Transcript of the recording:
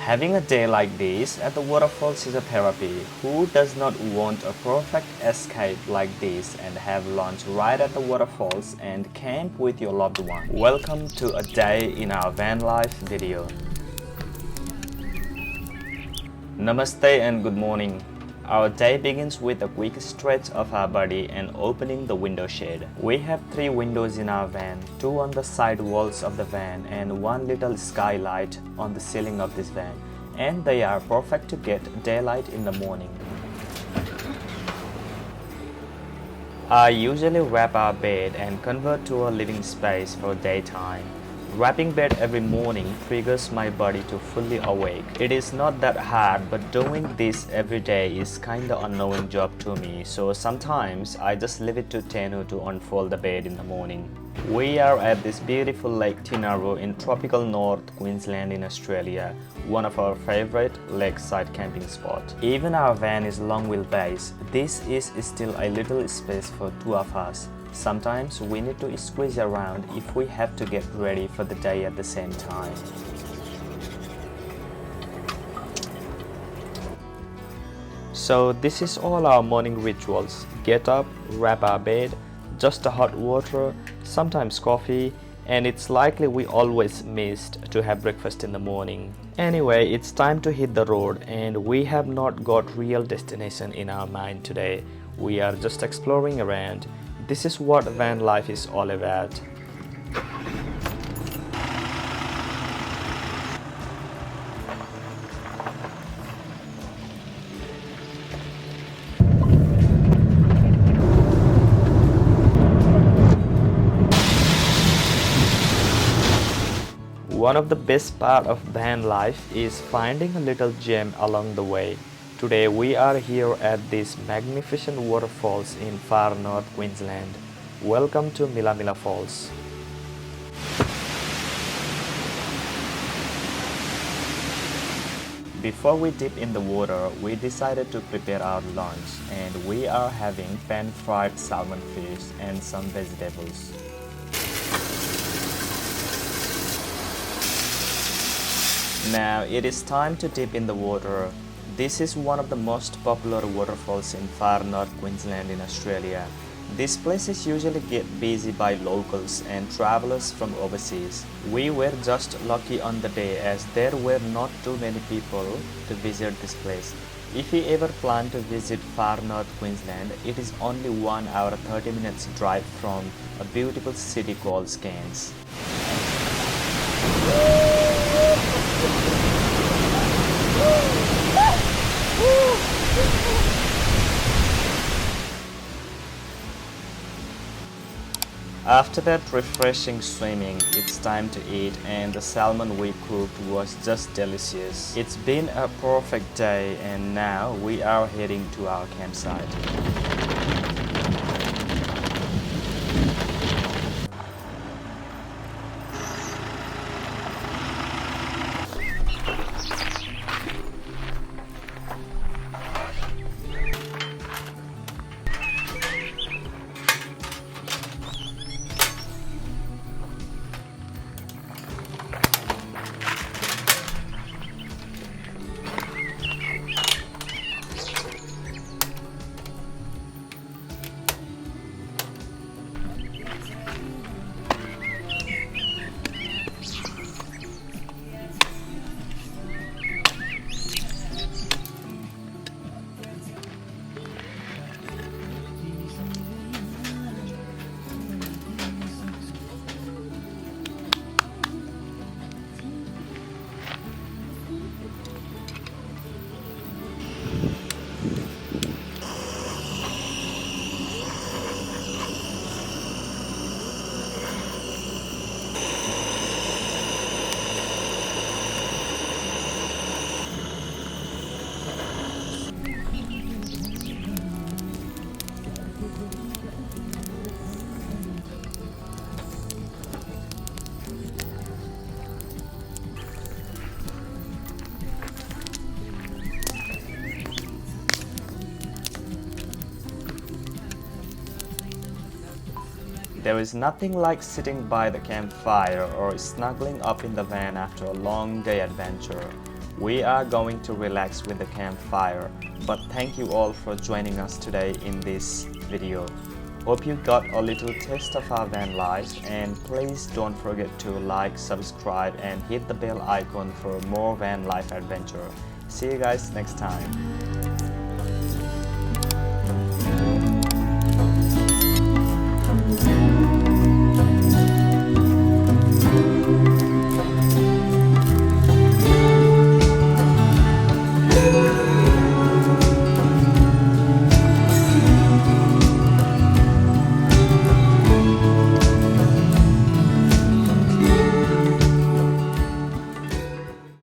Having a day like this at the waterfalls is a therapy. Who does not want a perfect escape like this and have lunch right at the waterfalls and camp with your loved one? Welcome to a day in our van life video. Namaste and good morning. Our day begins with a quick stretch of our body and opening the window shade. We have 3 windows in our van, 2 on the side walls of the van and 1 little skylight on the ceiling of this van, and they are perfect to get daylight in the morning. I usually wrap our bed and convert to a living space for daytime. Wrapping bed every morning triggers my body to fully awake. It is not that hard, but doing this every day is kinda unknowing job to me, so sometimes I just leave it to Tenu to unfold the bed in the morning. We are at this beautiful Lake Tenu in tropical North Queensland in Australia, one of our favorite lakeside camping spots. Even our van is long wheelbase, this is still a little space for 2 of us. Sometimes we need to squeeze around if we have to get ready for the day at the same time. So this is all our morning rituals. Get up, wrap our bed, just a hot water, sometimes coffee, and it's likely we always missed to have breakfast in the morning. Anyway, it's time to hit the road and we have not got real destination in our mind today. We are just exploring around. This is what van life is all about. One of the best part of van life is finding a little gem along the way. Today we are here at these magnificent waterfalls in far north Queensland. Welcome to Mila Falls. Before we dip in the water, we decided to prepare our lunch and we are having pan-fried salmon fish and some vegetables. Now it is time to dip in the water. This is one of the most popular waterfalls in far north Queensland in Australia. These places usually get busy by locals and travelers from overseas. We were just lucky on the day as there were not too many people to visit this place. If you ever plan to visit far north Queensland, it is only 1 hour 30 minutes drive from a beautiful city called Cairns. After that refreshing swimming, it's time to eat and the salmon we cooked was just delicious. It's been a perfect day and now we are heading to our campsite. There is nothing like sitting by the campfire or snuggling up in the van after a long day adventure. We are going to relax with the campfire, but thank you all for joining us today in this video. Hope you got a little taste of our van life, and please don't forget to like, subscribe and hit the bell icon for more van life adventure. See you guys next time.